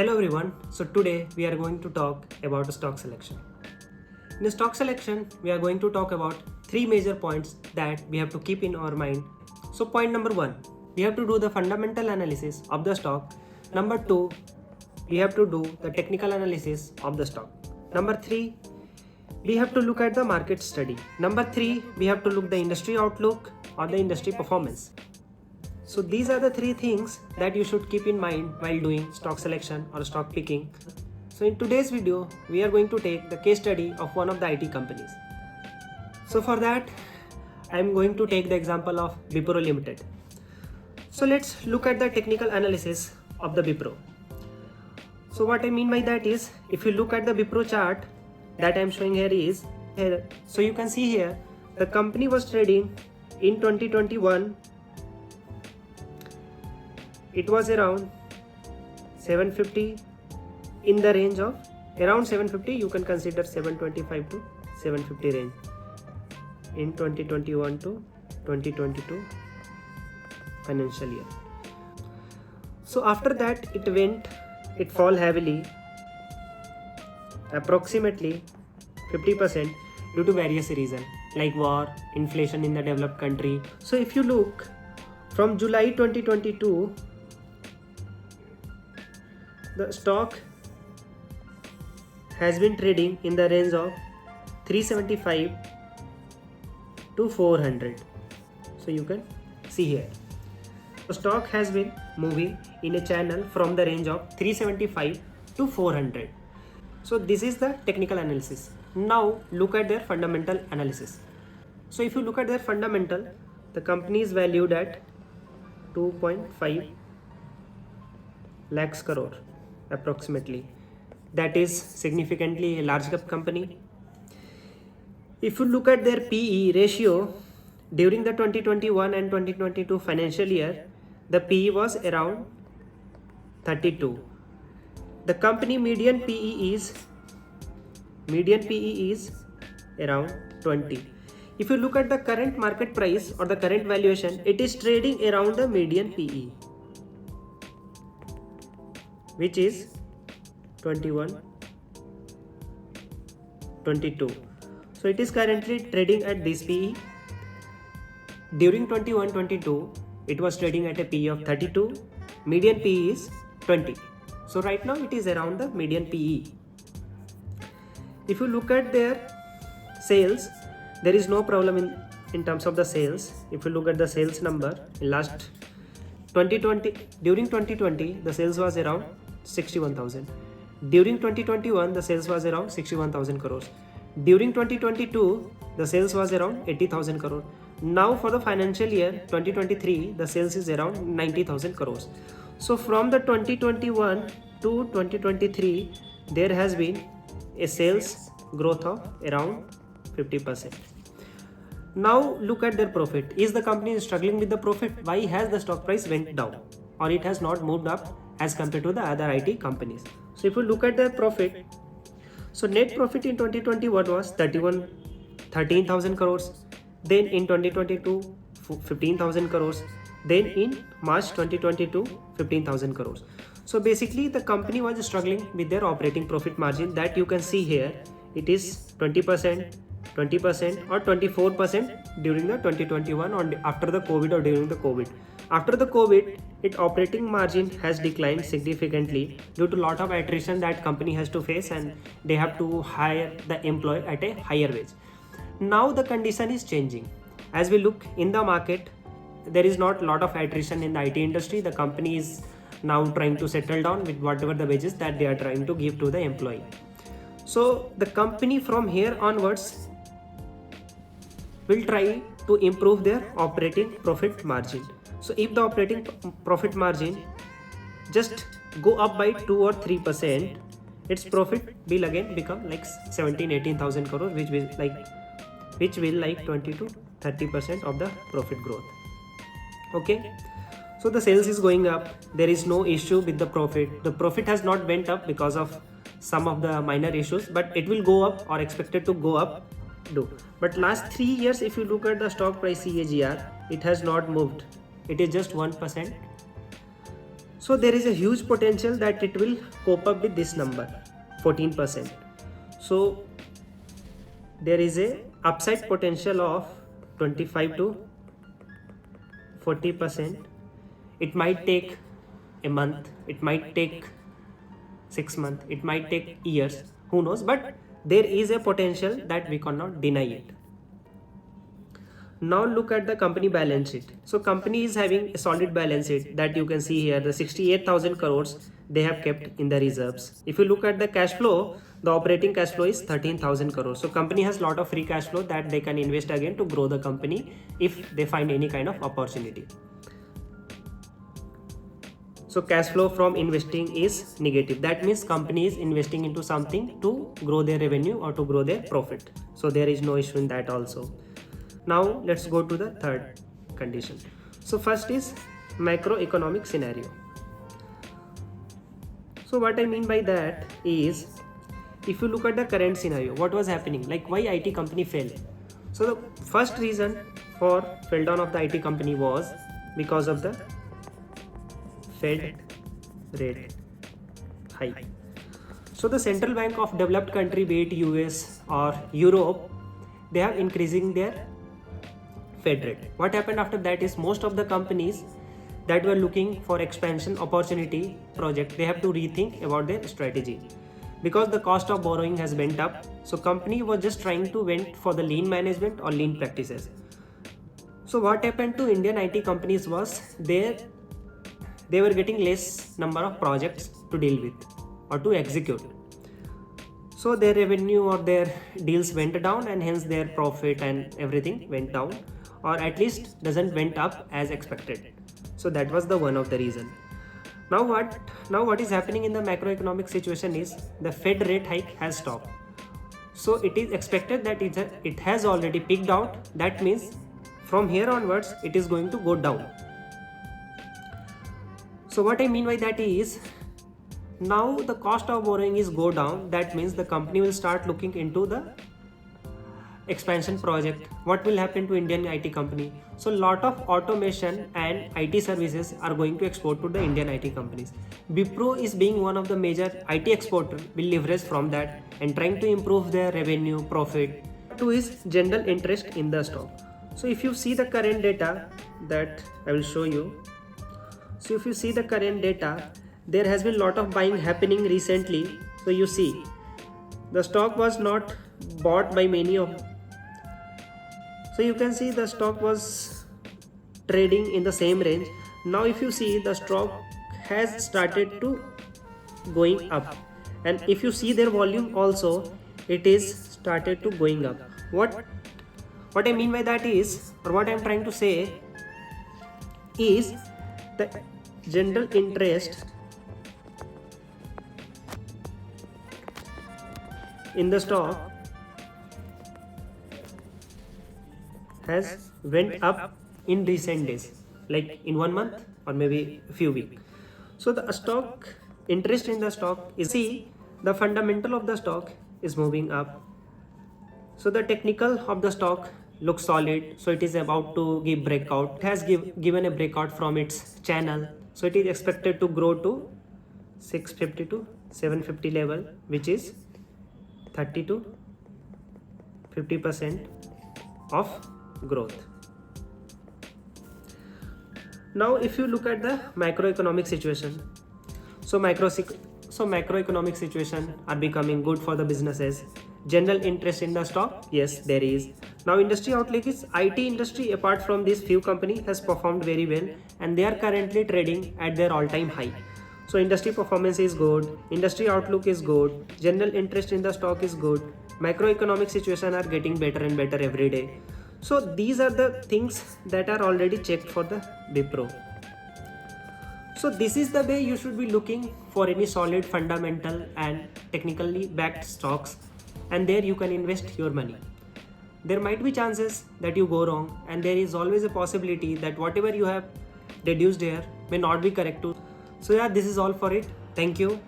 Hello everyone, so today we are going to talk about a stock selection. In a stock selection, we are going to talk about three major points that we have to keep in our mind. So point number 1, we have to do the fundamental analysis of the stock. Number 2, we have to do the technical analysis of the stock. Number 3, we have to look at the market study. Number 3, we have to look the industry outlook or the industry performance. So these are the three things that you should keep in mind while doing stock selection or stock picking. So in today's video, we are going to take the case study of one of the IT companies. So for that, I am going to take the example of Wipro Limited. So let's look at the technical analysis of the Wipro. So what I mean by that is, if you look at the Wipro chart that I am showing here, so you can see here, the company was trading in 2021. It was around 750, in the range of around 750, you can consider 725 to 750 range in 2021 to 2022 financial year. So after that it fall heavily, approximately 50% due to various reasons like war, inflation in the developed country. So if you look from July 2022, the stock has been trading in the range of 375 to 400. So you can see here, the stock has been moving in a channel from the range of 375 to 400. So this is the technical analysis. Now look at their fundamental analysis. So if you look at their fundamental, the company is valued at 2.5 lakhs crore approximately. That is significantly a large cap company. If you look at their PE ratio during the 2021 and 2022 financial year, the PE was around 32. The company median PE is around 20. If you look at the current market price or the current valuation, it is trading around the median PE, which is 21, 22. So it is currently trading at this PE. During 21-22, it was trading at a PE of 32. Median PE is 20. So right now it is around the median PE. If you look at their sales, there is no problem in terms of the sales. If you look at the sales number in last 2020, during 2020, the sales was around 61,000. During 2021, the sales was around 61,000 crores. During 2022, the sales was around 80,000 crores. Now for the financial year 2023, the sales is around 90,000 crores. So from the 2021 to 2023, there has been a sales growth of around 50%. Now look at their profit. Is the company struggling with the profit? Why has the stock price went down or it has not moved up as compared to the other IT companies? So if you look at their profit, so net profit in 2021 was 13,000 crores. Then in 2022, 15,000 crores. Then in March 2022, 15,000 crores. So basically the company was struggling with their operating profit margin that you can see here. It is 20%, 20% or 24% during the 2021 or after the COVID or during the COVID. After the COVID, its operating margin has declined significantly due to a lot of attrition that company has to face, and they have to hire the employee at a higher wage. Now the condition is changing. As we look in the market, there is not a lot of attrition in the IT industry. The company is now trying to settle down with whatever the wages that they are trying to give to the employee. So the company from here onwards will try to improve their operating profit margin. So if the operating profit margin just go up by 2 or 3%, its profit will again become like 17,000-18,000 crores, which will like 20 to 30% of the profit growth. Okay, so the sales is going up. There is no issue with the profit. The profit has not went up because of some of the minor issues, but it will go up or expected to go up. But last 3 years, if you look at the stock price CAGR, it has not moved. It is just 1%. So there is a huge potential that it will cope up with this number 14%. So there is a upside potential of 25 to 40%. It might take a month, it might take 6 months, it might take years, who knows, but there is a potential that we cannot deny it. Now look at the company balance sheet. So company is having a solid balance sheet that you can see here, the 68,000 crores they have kept in the reserves. If you look at the cash flow, the operating cash flow is 13,000 crores. So company has lot of free cash flow that they can invest again to grow the company if they find any kind of opportunity. So cash flow from investing is negative. That means company is investing into something to grow their revenue or to grow their profit. So there is no issue in that also. Now let's go to the third condition. So first is macroeconomic scenario. So what I mean by that is, if you look at the current scenario, what was happening, like why IT company failed. So the first reason for fell down of the IT company was because of the Fed rate hike. So the central bank of developed country, be it US or Europe, they are increasing their Fed rate. What happened after that is most of the companies that were looking for expansion opportunity project, they have to rethink about their strategy because the cost of borrowing has went up. So company was just trying to went for the lean management or lean practices. So what happened to Indian IT companies was they were getting less number of projects to deal with or to execute. So their revenue or their deals went down and hence their profit and everything went down, or at least doesn't went up as expected. So that was the one of the reason. Now what is happening in the macroeconomic situation is the Fed rate hike has stopped. So it is expected that it has already peaked out. That means from here onwards it is going to go down. So what I mean by that is, now the cost of borrowing is go down. That means the company will start looking into the expansion project. What will happen to Indian IT company? So lot of automation and IT services are going to export to the Indian IT companies. Wipro is being one of the major IT exporter will leverage from that and trying to improve their revenue, profit. Two is general interest in the stock. So if you see the current data that I will show you. So if you see the current data, there has been lot of buying happening recently. So you see the stock was not bought by many of. So you can see the stock was trading in the same range. Now if you see the stock has started to going up, and if you see their volume also, it is started to going up. What I mean by that is, or what I am trying to say is, the general interest in the stock has went up in recent days, like in 1 month or maybe a few weeks. So the stock interest in the stock is, see, the fundamental of the stock is moving up. So the technical of the stock looks solid. So it is about to give breakout. It has given a breakout from its channel. So it is expected to grow to 650 to 750 level, which is 30 to 50% of growth. Now if you look at the macroeconomic situation, so macroeconomic situation are becoming good for the businesses. General interest in the stock, yes, there is. Now industry outlook is, IT industry apart from these few companies has performed very well and they are currently trading at their all-time high. So industry performance is good, industry outlook is good, general interest in the stock is good, macroeconomic situation are getting better and better every day. So these are the things that are already checked for the Wipro. So this is the way you should be looking for any solid fundamental and technically backed stocks, and there you can invest your money. There might be chances that you go wrong, and there is always a possibility that whatever you have deduced here may not be correct too. So yeah, this is all for it. Thank you.